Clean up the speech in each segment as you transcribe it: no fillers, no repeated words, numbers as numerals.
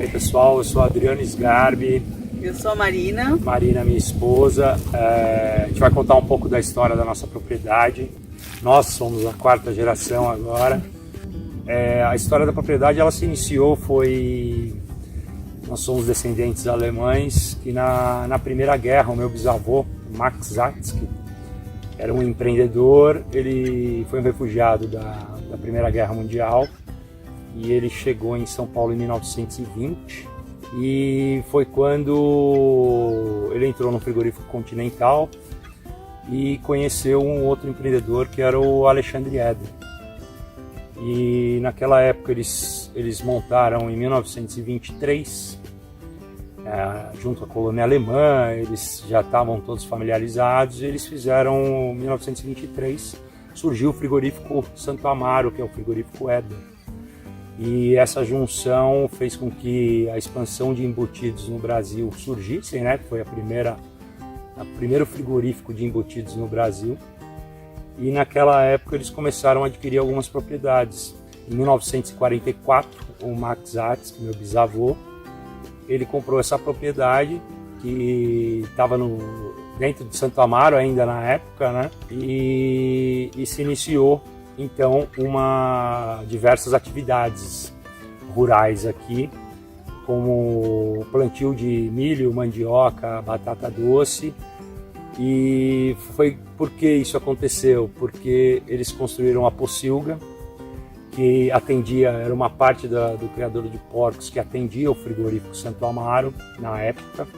aí pessoal, eu sou Adriano Sgarbi. Eu sou a Marina. Marina, minha esposa. A gente vai contar um pouco da história da nossa propriedade. Nós somos a 4ª geração agora. A história da propriedade ela se iniciou, nós somos descendentes alemães, que na Primeira Guerra o meu bisavô, Max Zatzke, era um empreendedor. Ele foi um refugiado da Primeira Guerra Mundial e ele chegou em São Paulo em 1920 e foi quando ele entrou no frigorífico Continental e conheceu um outro empreendedor que era o Alexandre Eder. E naquela época eles montaram em 1923, junto à colônia alemã, eles já estavam todos familiarizados, e eles fizeram, em 1923, surgiu o frigorífico Santo Amaro, que é o frigorífico Eder. E essa junção fez com que a expansão de embutidos no Brasil surgisse, né? Foi o primeiro frigorífico de embutidos no Brasil. E naquela época eles começaram a adquirir algumas propriedades. Em 1944, o Max Zatzke, meu bisavô, ele comprou essa propriedade que estava dentro de Santo Amaro ainda na época, né? E se iniciou então diversas atividades rurais aqui, como plantio de milho, mandioca, batata doce. E foi por que isso aconteceu? Porque eles construíram a pocilga, que era uma parte do criador de porcos que atendia o frigorífico Santo Amaro na época.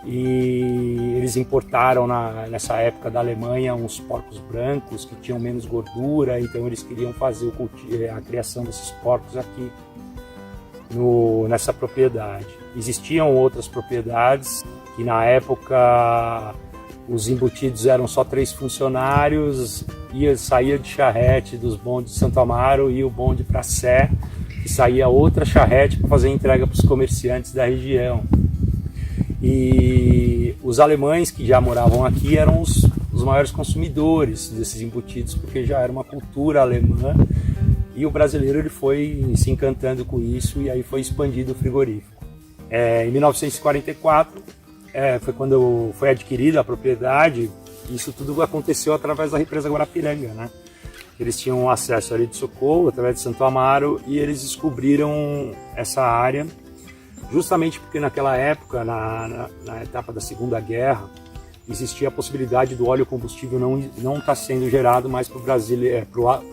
E eles importaram nessa época da Alemanha uns porcos brancos que tinham menos gordura, então eles queriam fazer a criação desses porcos aqui nessa propriedade. Existiam outras propriedades que na época os embutidos eram só 3 funcionários, saía de charrete dos bondes de Santo Amaro e o bonde para Sé, e saía outra charrete para fazer entrega para os comerciantes da região. E os alemães que já moravam aqui eram os maiores consumidores desses embutidos, porque já era uma cultura alemã, e o brasileiro ele foi se encantando com isso, e aí foi expandido o frigorífico. Em 1944, foi quando foi adquirida a propriedade. Isso tudo aconteceu através da represa Guarapiranga, né? Eles tinham acesso ali de Socorro, através de Santo Amaro, e eles descobriram essa área, justamente porque naquela época, na etapa da Segunda Guerra, existia a possibilidade do óleo combustível não estar sendo gerado mais para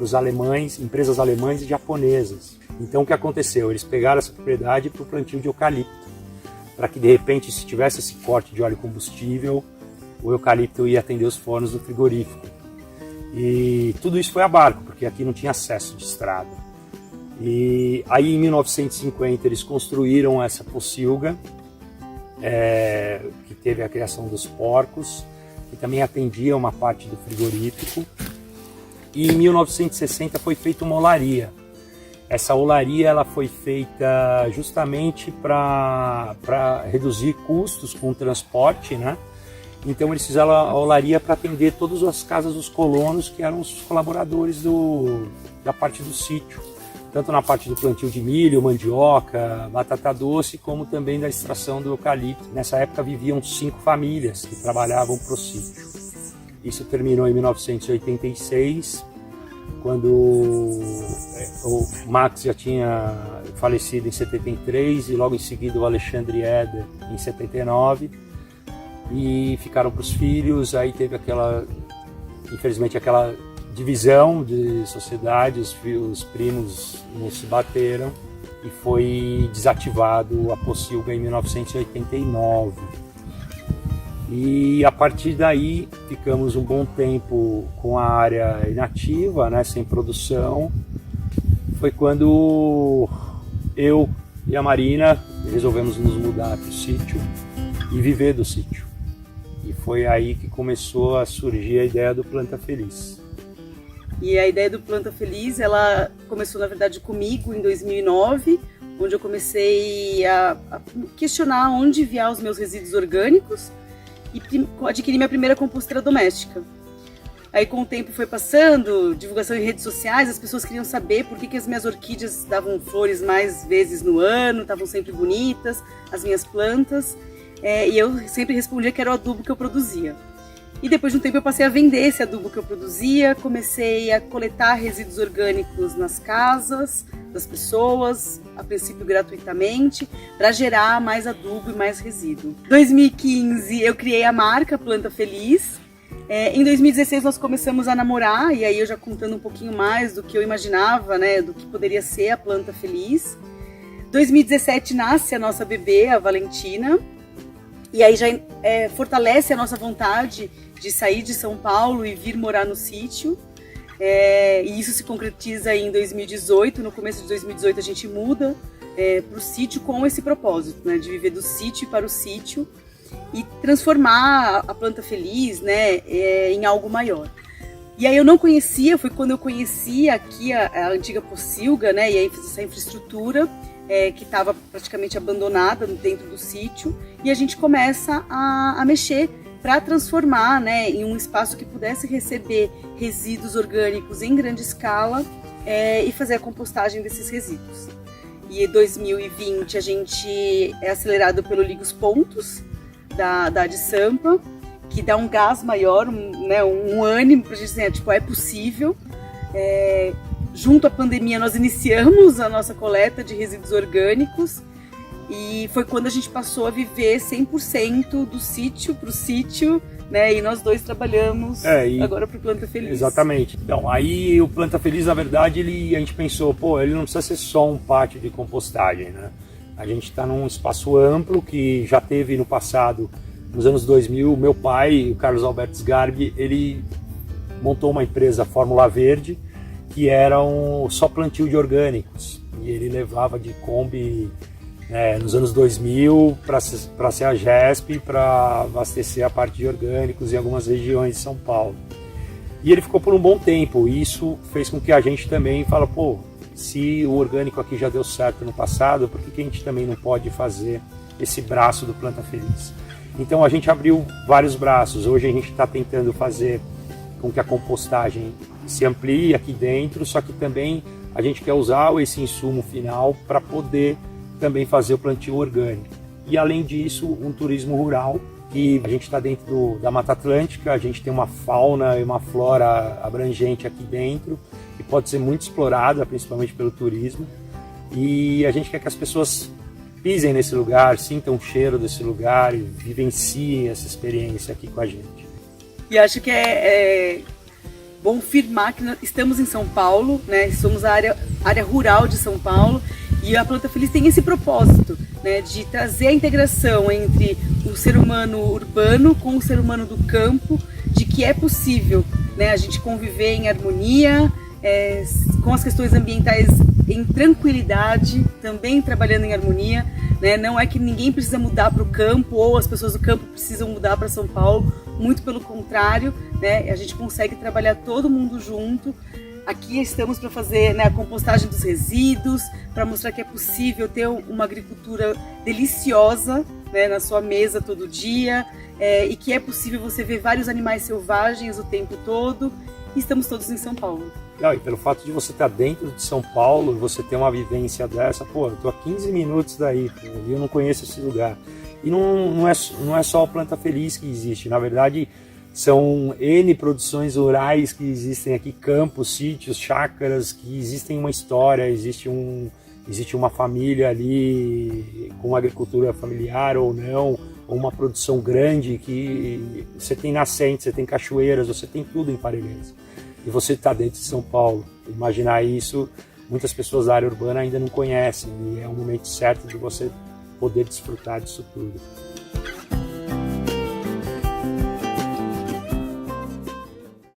os alemães, empresas alemãs e japonesas. Então o que aconteceu? Eles pegaram essa propriedade para o plantio de eucalipto, para que de repente, se tivesse esse corte de óleo combustível, o eucalipto ia atender os fornos do frigorífico. E tudo isso foi a barco, porque aqui não tinha acesso de estrada. E aí em 1950 eles construíram essa pocilga, que teve a criação dos porcos, que também atendia uma parte do frigorífico. E em 1960 foi feita uma olaria. Essa olaria ela foi feita justamente para reduzir custos com o transporte, né? Então eles fizeram a olaria para atender todas as casas dos colonos, que eram os colaboradores da parte do sítio, tanto na parte do plantio de milho, mandioca, batata doce, como também da extração do eucalipto. Nessa época viviam 5 famílias que trabalhavam para o sítio. Isso terminou em 1986, quando o Max já tinha falecido em 73 e logo em seguida o Alexandre Eder em 79, e ficaram para os filhos. Aí teve infelizmente aquela divisão de sociedade, os primos não se bateram e foi desativado a pocilga em 1989. E a partir daí ficamos um bom tempo com a área inativa, né, sem produção. Foi quando eu e a Marina resolvemos nos mudar para o sítio e viver do sítio. E foi aí que começou a surgir a ideia do Planta Feliz. E a ideia do Planta Feliz, ela começou na verdade comigo em 2009, onde eu comecei a questionar onde enviar os meus resíduos orgânicos e adquiri minha primeira composteira doméstica. Aí com o tempo foi passando, divulgação em redes sociais, as pessoas queriam saber por que as minhas orquídeas davam flores mais vezes no ano, estavam sempre bonitas, as minhas plantas. E eu sempre respondia que era o adubo que eu produzia. E depois de um tempo eu passei a vender esse adubo que eu produzia, comecei a coletar resíduos orgânicos nas casas das pessoas, a princípio gratuitamente, para gerar mais adubo e mais resíduo. Em 2015 eu criei a marca Planta Feliz. Em 2016 nós começamos a namorar, e aí eu já contando um pouquinho mais do que eu imaginava, né, do que poderia ser a Planta Feliz. Em 2017 nasce a nossa bebê, a Valentina, e aí já fortalece a nossa vontade de sair de São Paulo e vir morar no sítio. E isso se concretiza em 2018, no começo de 2018 a gente muda para o sítio com esse propósito, né, de viver do sítio para o sítio e transformar a Planta Feliz, né, em algo maior. E aí eu não conhecia, foi quando eu conheci aqui a antiga Pocilga, né, e aí fiz essa infraestrutura que estava praticamente abandonada dentro do sítio, e a gente começa a mexer para transformar, né, em um espaço que pudesse receber resíduos orgânicos em grande escala e fazer a compostagem desses resíduos. E em 2020 a gente é acelerado pelo Liga os Pontos da ADSAMPA, que dá um gás maior, né, um ânimo para a gente dizer, tipo, é possível. Junto à pandemia nós iniciamos a nossa coleta de resíduos orgânicos, e foi quando a gente passou a viver 100% do sítio para o sítio, né? E nós dois trabalhamos agora para o Planta Feliz. Exatamente. Então, aí o Planta Feliz, na verdade, a gente pensou, ele não precisa ser só um pátio de compostagem, né? A gente está num espaço amplo que já teve no passado, nos anos 2000, meu pai, o Carlos Alberto Sgarbi, ele montou uma empresa Fórmula Verde, que era só plantio de orgânicos. E ele levava de Kombi nos anos 2000 para ser a GESP, para abastecer a parte de orgânicos em algumas regiões de São Paulo. E ele ficou por um bom tempo, e isso fez com que a gente também fala, se o orgânico aqui já deu certo no passado, por que a gente também não pode fazer esse braço do Planta Feliz? Então a gente abriu vários braços. Hoje a gente está tentando fazer com que a compostagem se amplie aqui dentro, só que também a gente quer usar esse insumo final para poder também fazer o plantio orgânico. E além disso, um turismo rural, que a gente está dentro da Mata Atlântica, a gente tem uma fauna e uma flora abrangente aqui dentro, que pode ser muito explorada, principalmente pelo turismo, e a gente quer que as pessoas pisem nesse lugar, sintam o cheiro desse lugar e vivenciem essa experiência aqui com a gente. E acho que é bom firmar que estamos em São Paulo, né? Somos a área rural de São Paulo, e a Planta Feliz tem esse propósito, né, de trazer a integração entre o ser humano urbano com o ser humano do campo, de que é possível, né, a gente conviver em harmonia, com as questões ambientais em tranquilidade, também trabalhando em harmonia, né? Não é que ninguém precisa mudar para o campo ou as pessoas do campo precisam mudar para São Paulo, muito pelo contrário, né? A gente consegue trabalhar todo mundo junto. Aqui estamos para fazer, né, a compostagem dos resíduos, para mostrar que é possível ter uma agricultura deliciosa, né, na sua mesa todo dia, e que é possível você ver vários animais selvagens o tempo todo, e estamos todos em São Paulo. E pelo fato de você estar dentro de São Paulo, você ter uma vivência dessa, eu tô a 15 minutos daí, e eu não conheço esse lugar. E não é só o Planta Feliz que existe, na verdade são N produções rurais que existem aqui, campos, sítios, chácaras, que existem uma história, existe uma família ali com uma agricultura familiar ou não, ou uma produção grande, que você tem nascentes, você tem cachoeiras, você tem tudo em Parelheiros. E você está dentro de São Paulo. Imaginar isso, muitas pessoas da área urbana ainda não conhecem, e é o momento certo de você poder desfrutar disso tudo.